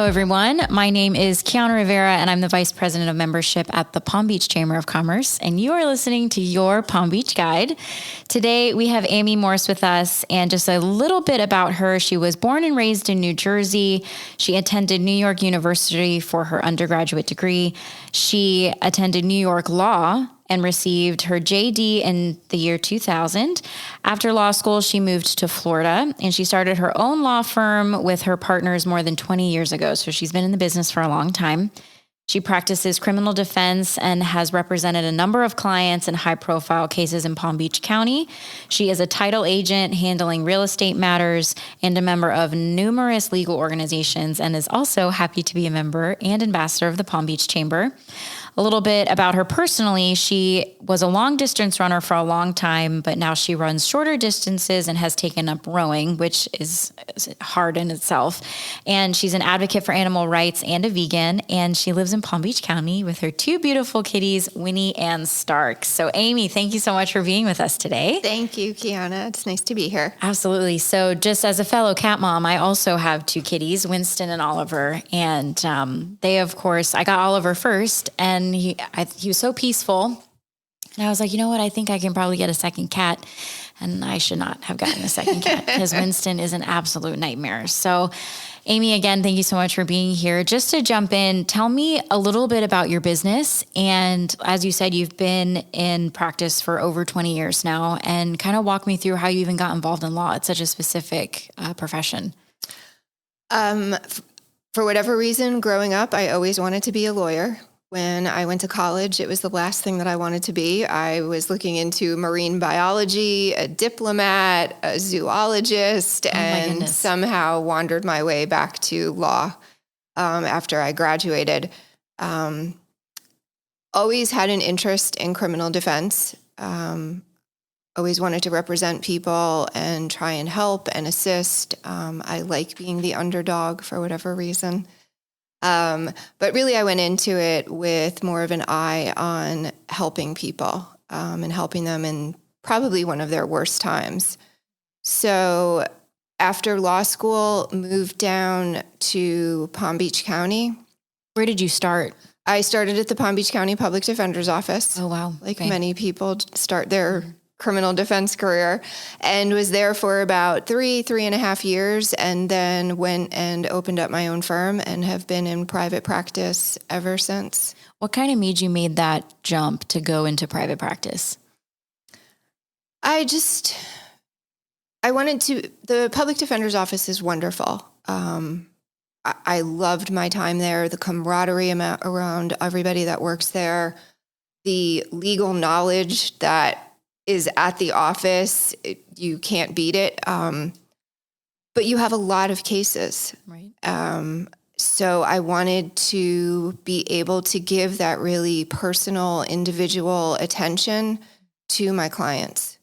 everyone. My name is Kiana Rivera, and I'm the Vice President of Membership at the Palm Beach Chamber of Commerce, and you are listening to your Palm Beach Guide. Today, we have Amy Morse with us, and just a little bit about her. She was born and raised in New Jersey. She attended New York University for her undergraduate degree. She attended New York Law and received her JD in the year 2000. After law school, she moved to Florida, and she started her own law firm with her partners more than 20 years ago. So she's been in the business for a long time. She practices criminal defense and has represented a number of clients in high-profile cases in Palm Beach County. She is a title agent handling real estate matters and a member of numerous legal organizations, and is also happy to be a member and ambassador of the Palm Beach Chamber. A little bit about her personally. She was a long distance runner for a long time, but now she runs shorter distances and has taken up rowing, which is hard in itself. And she's an advocate for animal rights and a vegan. And she lives in Palm Beach County with her two beautiful kitties, Winnie and Stark. So Amy, thank you so much for being with us today. Thank you, Kiana. It's nice to be here. Absolutely. So just as a fellow cat mom, I also have two kitties, Winston and Oliver. And they, of course, I got Oliver first, and he was so peaceful. And I was like, you know what? I think I can probably get a second cat. And I should not have gotten a second cat because Winston is an absolute nightmare. So Amy, again, thank you so much for being here. Just to jump in, tell me a little bit about your business. And as you said, you've been in practice for over 20 years now, and kind of walk me through how you even got involved in law. It's such a specific profession. For whatever reason, growing up, I always wanted to be a lawyer. When I went to college, it was the last thing that I wanted to be. I was looking into marine biology, a diplomat, a zoologist, and somehow wandered my way back to law after I graduated. Always had an interest in criminal defense. Always wanted to represent people and try and help and assist. I like being the underdog for whatever reason. But really I went into it with more of an eye on helping people, and helping them in probably one of their worst times. So after law school, moved down to Palm Beach County. Where did you start? I started at the Palm Beach County Public Defender's Office. Oh, wow. Like many people start their criminal defense career, and was there for about 3.5 years, and then went and opened up my own firm and have been in private practice ever since. What kind of made you made that jump to go into private practice? The public defender's office is wonderful. I loved my time there, the camaraderie around everybody that works there, the legal knowledge that is at the office. You can't beat it. But you have a lot of cases. Right. So I wanted to be able to give that really personal, individual attention to my clients.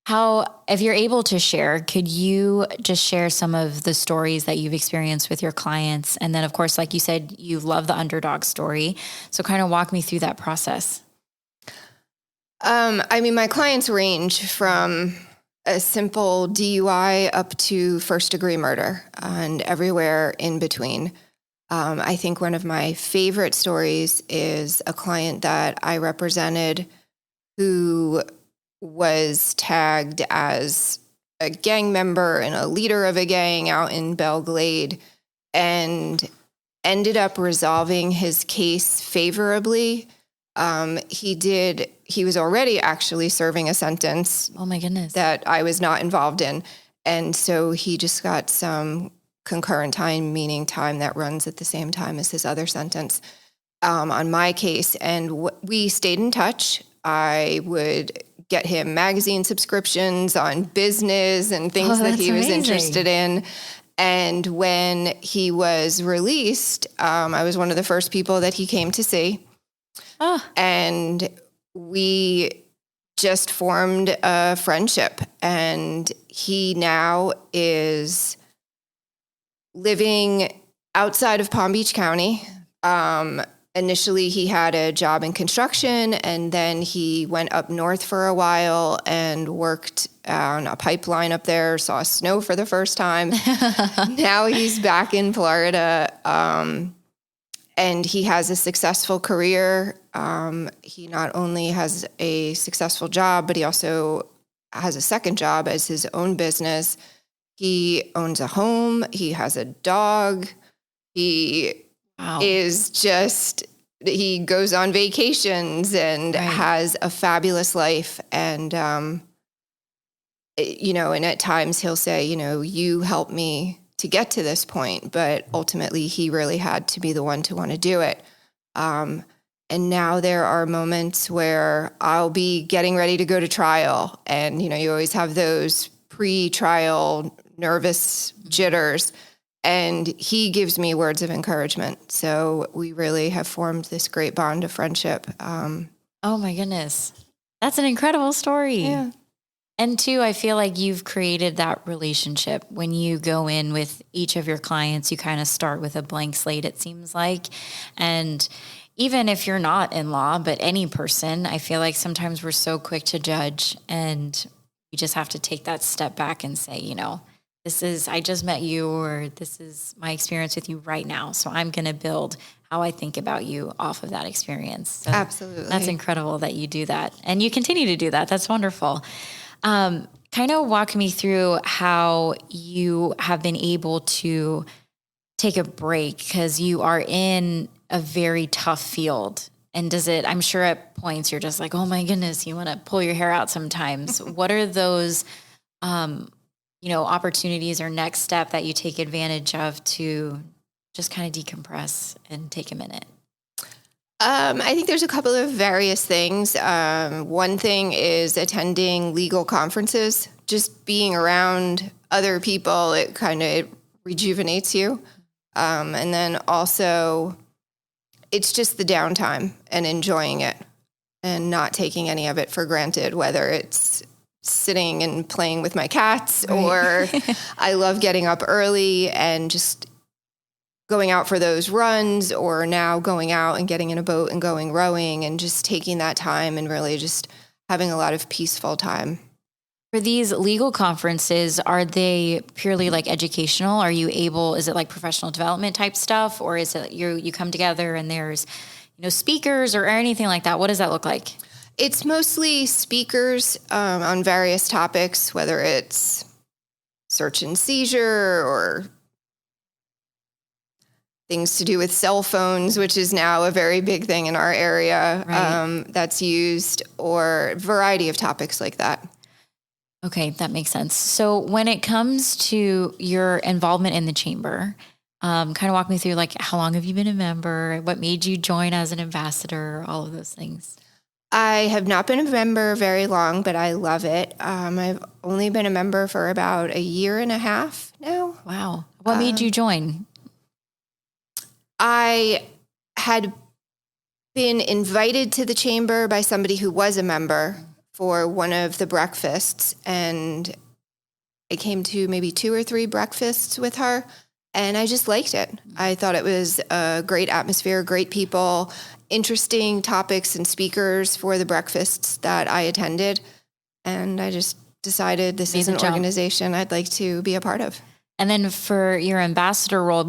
If you're able to share, could you just share some of the stories that you've experienced with your clients? And then, of course, like you said, you love the underdog story. So kind of walk me through that process. My clients range from a simple DUI up to first-degree murder and everywhere in between. I think one of my favorite stories is a client that I represented who was tagged as a gang member and a leader of a gang out in Belle Glade, and ended up resolving his case favorably. He was already actually serving a sentence. Oh my goodness. That I was not involved in. And so he just got some concurrent time, meaning time that runs at the same time as his other sentence, on my case. And we stayed in touch. I would get him magazine subscriptions on business and things that he was interested in. And when he was released, I was one of the first people that he came to see. Oh. And we just formed a friendship. And he now is living outside of Palm Beach County, Initially, he had a job in construction, and then he went up north for a while and worked on a pipeline up there, saw snow for the first time. Now he's back in Florida, and he has a successful career. He not only has a successful job, but he also has a second job as his own business. He owns a home. He has a dog. He is just, he goes on vacations and has a fabulous life. And, and at times he'll say, you helped me to get to this point, but ultimately he really had to be the one to want to do it. And now there are moments where I'll be getting ready to go to trial. And, you always have those pre-trial nervous jitters. And he gives me words of encouragement. So we really have formed this great bond of friendship. Oh my goodness. That's an incredible story. Yeah. And two, I feel like you've created that relationship. When you go in with each of your clients, you kind of start with a blank slate, it seems like. And even if you're not in law, but any person, I feel like sometimes we're so quick to judge, and you just have to take that step back and say, I just met you, or this is my experience with you right now. So I'm going to build how I think about you off of that experience. So absolutely. That's incredible that you do that. And you continue to do that. That's wonderful. Kind of walk me through how you have been able to take a break, because you are in a very tough field. And I'm sure at points you're just like, oh my goodness, you want to pull your hair out sometimes. What are those, opportunities or next step that you take advantage of to just kind of decompress and take a minute? I think there's a couple of various things. One thing is attending legal conferences. Just being around other people, it rejuvenates you. And then also, it's just the downtime and enjoying it and not taking any of it for granted, whether it's sitting and playing with my cats, or I love getting up early and just going out for those runs, or now going out and getting in a boat and going rowing and just taking that time and really just having a lot of peaceful time. For these legal conferences, are they purely like educational? Is it like professional development type stuff, or is it you come together and there's, speakers or anything like that? What does that look like? It's mostly speakers on various topics, whether it's search and seizure or things to do with cell phones, which is now a very big thing in our area, that's used, or a variety of topics like that. Okay, that makes sense. So when it comes to your involvement in the chamber, kind of walk me through, like, how long have you been a member? What made you join as an ambassador? All of those things. I have not been a member very long, but I love it. I've only been a member for about a year and a half now. Wow. What made you join? I had been invited to the chamber by somebody who was a member for one of the breakfasts, and I came to maybe 2 or 3 breakfasts with her, and I just liked it. I thought it was a great atmosphere, great people, interesting topics and speakers for the breakfasts that I attended, and I just decided this is an organization I'd like to be a part of. And then for your ambassador role,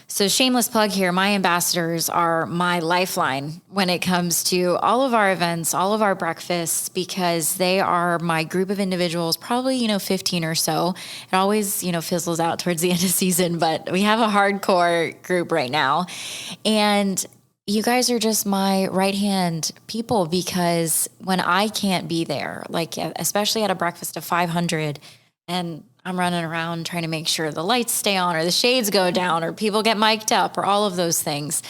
so shameless plug here, my ambassadors are my lifeline when it comes to all of our events, all of our breakfasts, because they are my group of individuals, probably, 15 or so. It always, fizzles out towards the end of season, but we have a hardcore group right now. And you guys are just my right-hand people, because when I can't be there, like especially at a breakfast of 500, and I'm running around trying to make sure the lights stay on or the shades go down or people get mic'd up or all of those things.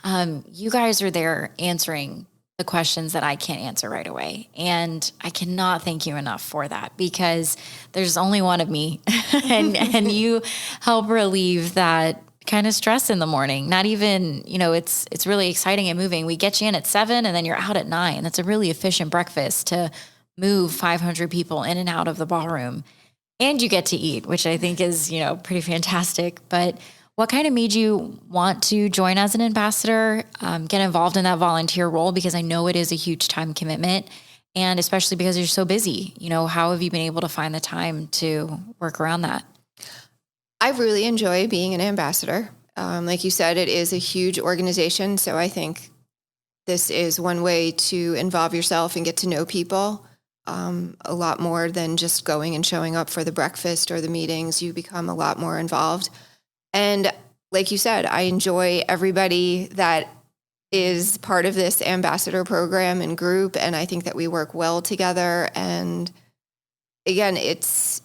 You guys are there answering the questions that I can't answer right away. And I cannot thank you enough for that, because there's only one of me and you help relieve that kind of stress in the morning. Not even, it's really exciting and moving. We get you in at 7 and then you're out at 9. That's a really efficient breakfast to move 500 people in and out of the ballroom. And you get to eat, which I think is, pretty fantastic. But What kind of made you want to join as an ambassador, get involved in that volunteer role? Because I know it is a huge time commitment, and especially because you're so busy. How have you been able to find the time to work around that? I really enjoy being an ambassador. Like you said, it is a huge organization. So I think this is one way to involve yourself and get to know people a lot more than just going and showing up for the breakfast or the meetings. You become a lot more involved. And like you said, I enjoy everybody that is part of this ambassador program and group. And I think that we work well together. And again, it's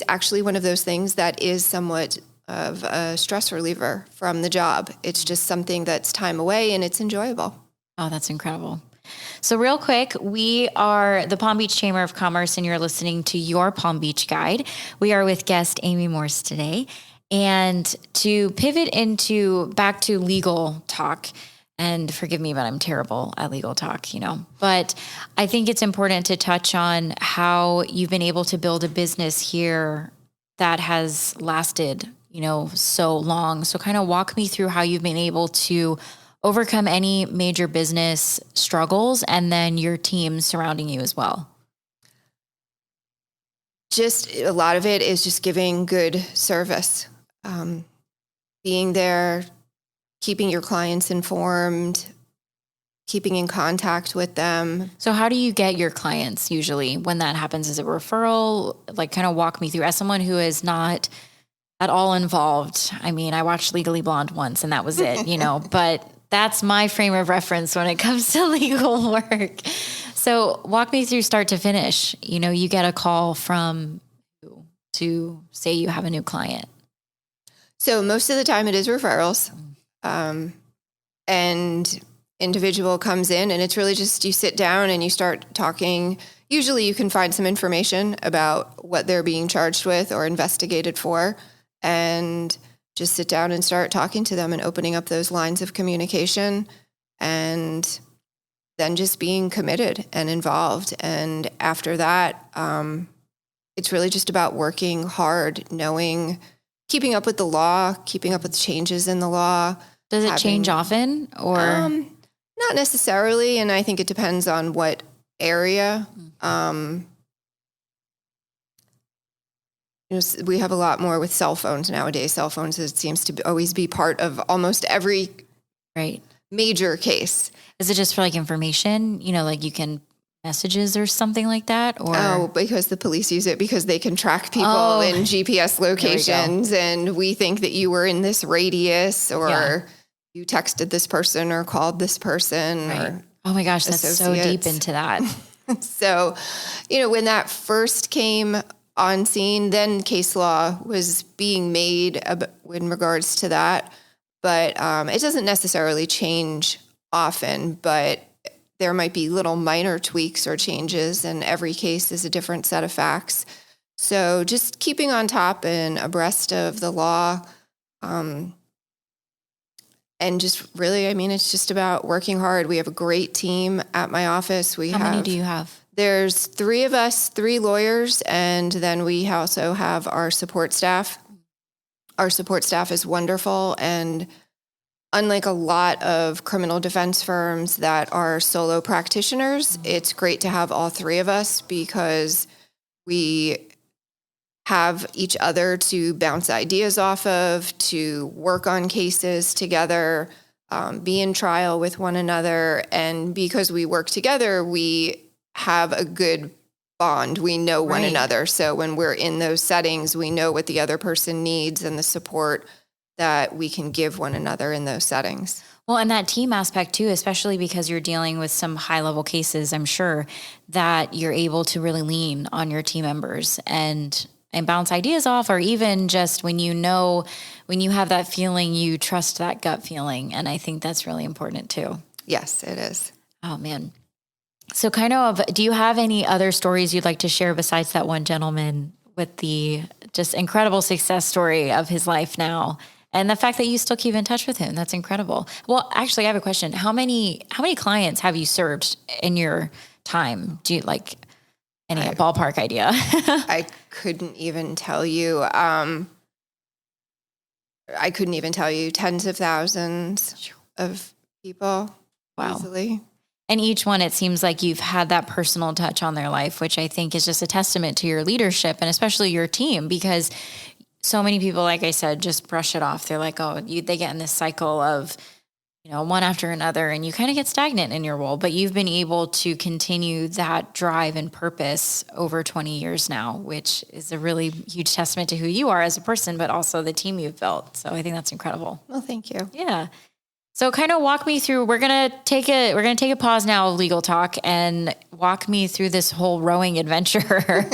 actually one of those things that is somewhat of a stress reliever from the job. It's just something that's time away and it's enjoyable. Oh, that's incredible. So real quick, we are the Palm Beach Chamber of Commerce, and you're listening to Your Palm Beach Guide. We are with guest Amy Morse today. And to pivot back to legal talk, and forgive me, but I'm terrible at legal talk, but I think it's important to touch on how you've been able to build a business here that has lasted, so long. So kind of walk me through how you've been able to overcome any major business struggles and then your team surrounding you as well. Just a lot of it is just giving good service. Being there, keeping your clients informed, keeping in contact with them. So how do you get your clients usually when that happens? Is it referral? Like, kind of walk me through as someone who is not at all involved. I mean, I watched Legally Blonde once and that was it, but that's my frame of reference when it comes to legal work. So walk me through start to finish. You get a call from to say you have a new client. So most of the time it is referrals. And individual comes in and it's really just you sit down and you start talking. Usually you can find some information about what they're being charged with or investigated for, and just sit down and start talking to them and opening up those lines of communication, and then just being committed and involved. And after that, it's really just about working hard, keeping up with the law, keeping up with changes in the law. Does it change often or? Not necessarily. And I think it depends on what area. We have a lot more with cell phones nowadays. Cell phones, it seems to always be part of almost every major case. Is it just for like information? Like you can messages or something like that? Or because the police use it because they can track people in GPS locations, and we think that you were in this radius, or you texted this person or called this person. Right. Or oh my gosh, that's associates. So deep into that. So, when that first came on scene, then case law was being made in regards to that. But it doesn't necessarily change often, but there might be little minor tweaks or changes, and every case is a different set of facts. So just keeping on top and abreast of the law, and just really, it's just about working hard. We have a great team at my office. How many do you have? There's 3 of us, 3 lawyers, and then we also have our support staff. Our support staff is wonderful, and unlike a lot of criminal defense firms that are solo practitioners, it's great to have all 3 of us because we have each other to bounce ideas off of, to work on cases together, be in trial with one another. And because we work together, we have a good bond. We know one another. So when we're in those settings, we know what the other person needs and the support that we can give one another in those settings. Well, and that team aspect too, especially because you're dealing with some high level cases, I'm sure that you're able to really lean on your team members and bounce ideas off, or even just when you have that feeling, you trust that gut feeling. And I think that's really important too. Yes, it is. Oh man. So do you have any other stories you'd like to share besides that one gentleman with the just incredible success story of his life now? And the fact that you still keep in touch with him, that's incredible. Well, actually, I have a question. How many clients have you served in your time? Do you any ballpark idea? I couldn't even tell you. I couldn't even tell you, tens of thousands of people. Wow. Easily. And each one, it seems like you've had that personal touch on their life, which I think is just a testament to your leadership and especially your team, because so many people, like I said, just brush it off. They're like, they get in this cycle of, one after another, and you kind of get stagnant in your role, but you've been able to continue that drive and purpose over 20 years now, which is a really huge testament to who you are as a person, but also the team you've built. So I think that's incredible. Well, thank you. Yeah. So kind of walk me through, we're going to take a pause now of legal talk and walk me through this whole rowing adventure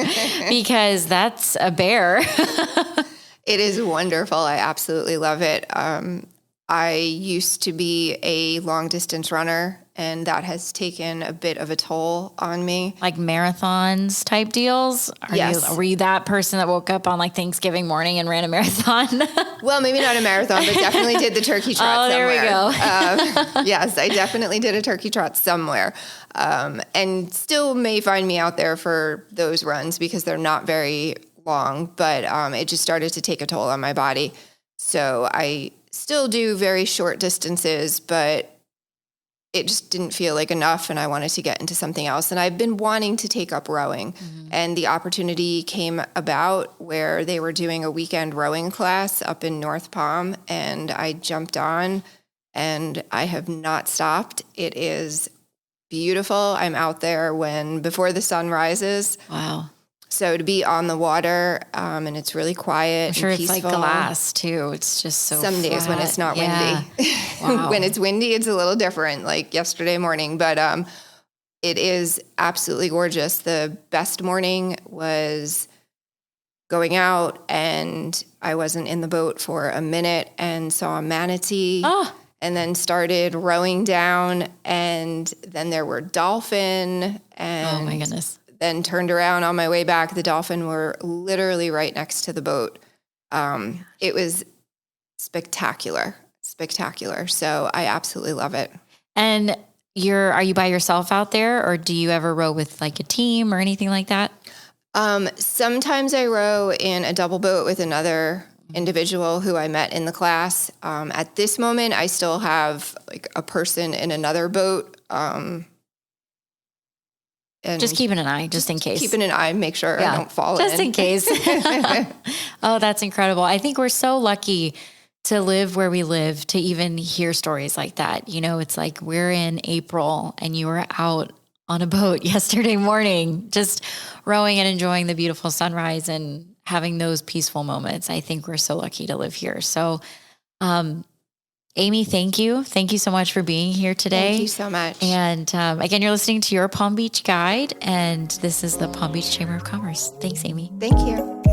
because that's a bear. It is wonderful. I absolutely love it. I used to be a long distance runner, and that has taken a bit of a toll on me. Like marathons type deals? Yes. Were you that person that woke up on like Thanksgiving morning and ran a marathon? Well, maybe not a marathon, but definitely did the turkey trot somewhere. There we go. Yes, I definitely did a turkey trot somewhere. And still may find me out there for those runs because they're not very long, but it just started to take a toll on my body. So I still do very short distances, but it just didn't feel like enough, and I wanted to get into something else. And I've been wanting to take up rowing, and the opportunity came about where they were doing a weekend rowing class up in North Palm, and I jumped on, and I have not stopped. It is beautiful. I'm out there before the sun rises. Wow. So to be on the water, and it's really quiet. I'm sure and it's peaceful. like glass too. It's just so Some days when it's not windy. Wow. When it's windy, it's a little different, like yesterday morning. But it is absolutely gorgeous. The best morning was going out, and I wasn't in the boat for a minute and saw a manatee. Oh. And then started rowing down, and then there were dolphin. And Oh my goodness. then turned around on my way back. The dolphin were literally right next to the boat. It was spectacular. So I absolutely love it. And are you by yourself out there, or do you ever row with like a team or anything like that? Sometimes I row in a double boat with another individual who I met in the class. At this moment, I still have like a person in another boat. And Just keeping an eye, just in case. Keeping an eye, make sure I don't fall just in case. Oh, that's incredible. I think we're so lucky to live where we live, to even hear stories like that. It's like we're in April and you were out on a boat yesterday morning, just rowing and enjoying the beautiful sunrise and having those peaceful moments. I think we're so lucky to live here. So, Amy, thank you. Thank you so much for being here today. Thank you so much. And again, you're listening to Your Palm Beach Guide, and this is the Palm Beach Chamber of Commerce. Thanks, Amy. Thank you.